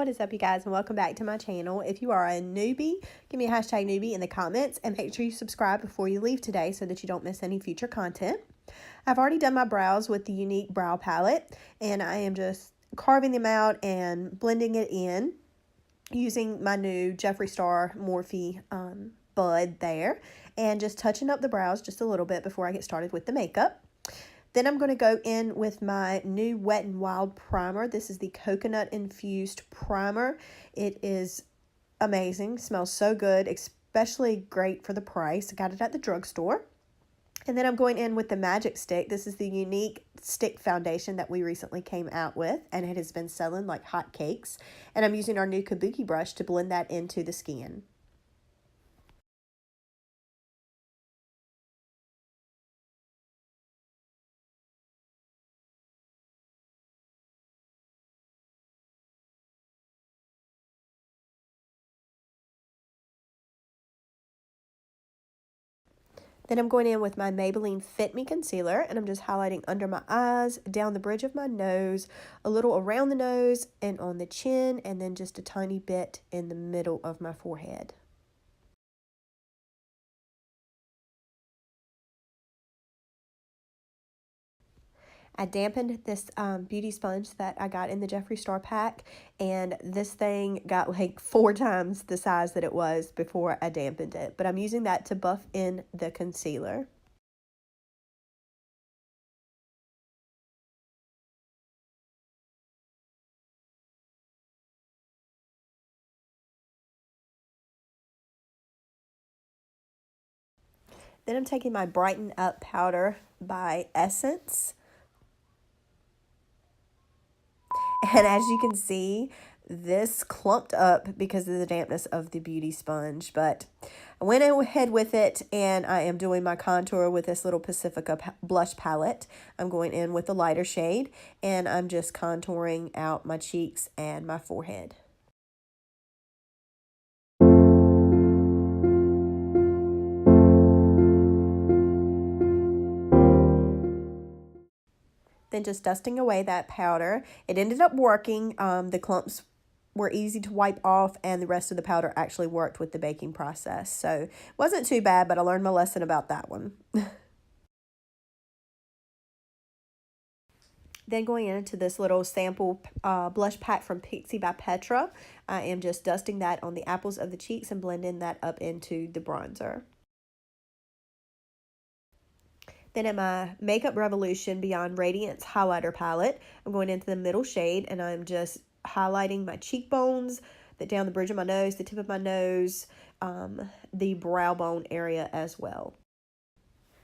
What is up, you guys, and welcome back to my channel. If you are a newbie, give me a hashtag newbie in the comments and make sure you subscribe before you leave today so that you don't miss any future content. I've already done my brows with the Unique Brow Palette, and I am just carving them out and blending it in using my new Jeffree Star Morphe bud there, and just touching up the brows just a little bit before I get started with the makeup. Then I'm going to go in with my new Wet n Wild primer. This is the coconut infused primer. It is amazing. Smells so good, especially great for the price. I got it at the drugstore. And then I'm going in with the Magic Stick. This is the Unique Stick Foundation that we recently came out with, and it has been selling like hotcakes. And I'm using our new Kabuki brush to blend that into the skin. Then I'm going in with my Maybelline Fit Me Concealer, and I'm just highlighting under my eyes, down the bridge of my nose, a little around the nose and on the chin, and then just a tiny bit in the middle of my forehead. I dampened this beauty sponge that I got in the Jeffree Star pack, and this thing got like 4 times the size that it was before I dampened it. But I'm using that to buff in the concealer. Then I'm taking my Brighten Up powder by Essence. And as you can see, this clumped up because of the dampness of the beauty sponge. But I went ahead with it, and I am doing my contour with this little Pacifica blush palette. I'm going in with the lighter shade, and I'm just contouring out my cheeks and my forehead. Then just dusting away that powder. It ended up working. The clumps were easy to wipe off, and the rest of the powder actually worked with the baking process. So it wasn't too bad, but I learned my lesson about that one. Then going into this little sample blush pack from Pixie by Petra, I am just dusting that on the apples of the cheeks and blending that up into the bronzer. Then in my Makeup Revolution Beyond Radiance highlighter palette, I'm going into the middle shade, and I'm just highlighting my cheekbones, down the bridge of my nose, the tip of my nose, the brow bone area as well.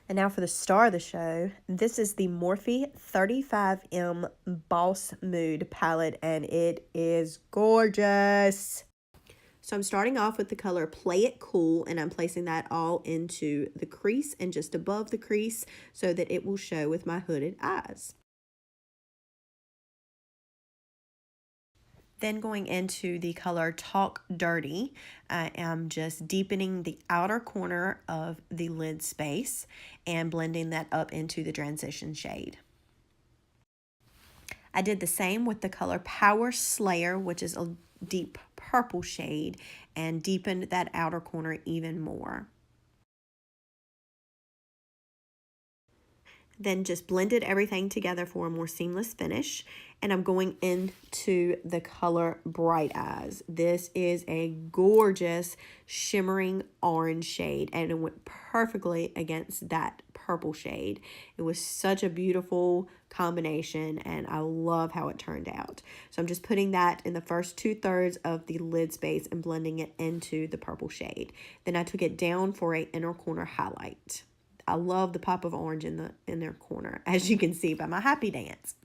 And now for the star of the show. This is the Morphe 35M Boss Mood palette, and it is gorgeous. So I'm starting off with the color Play It Cool, and I'm placing that all into the crease and just above the crease so that it will show with my hooded eyes. Then going into the color Talk Dirty, I am just deepening the outer corner of the lid space and blending that up into the transition shade. I did the same with the color Power Slayer, which is a deep purple shade, and deepened that outer corner even more. Then just blended everything together for a more seamless finish. And I'm going into the color Bright Eyes. This is a gorgeous shimmering orange shade, and it went perfectly against that purple shade. It was such a beautiful combination, and I love how it turned out. So I'm just putting that in the first 2/3 of the lid space and blending it into the purple shade. Then I took it down for an inner corner highlight. I love the pop of orange in the inner corner, as you can see by my happy dance.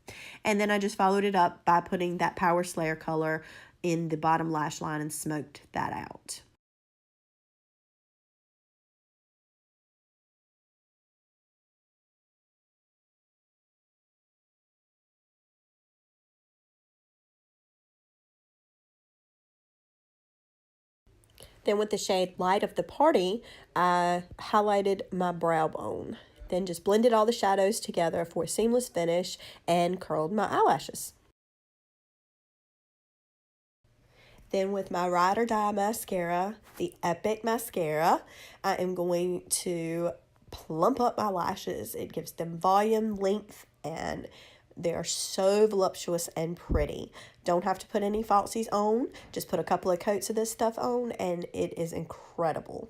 And then I just followed it up by putting that Power Slayer color in the bottom lash line and smoked that out. Then with the shade Light of the Party, I highlighted my brow bone. Then just blended all the shadows together for a seamless finish and curled my eyelashes. Then with my Ride or Die mascara, the Epic Mascara, I am going to plump up my lashes. It gives them volume, length, and they are so voluptuous and pretty. Don't have to put any falsies on. Just put a couple of coats of this stuff on, and it is incredible.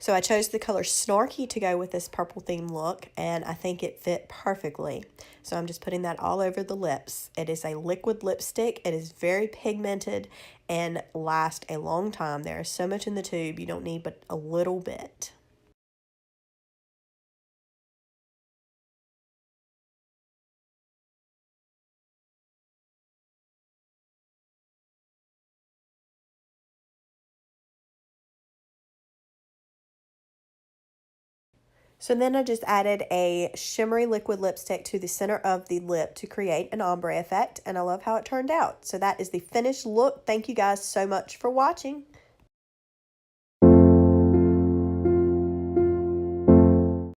So I chose the color Snarky to go with this purple theme look, and I think it fit perfectly. So I'm just putting that all over the lips. It is a liquid lipstick. It is very pigmented and lasts a long time. There is so much in the tube, you don't need but a little bit. So then I just added a shimmery liquid lipstick to the center of the lip to create an ombre effect, and I love how it turned out. So that is the finished look. Thank you guys so much for watching.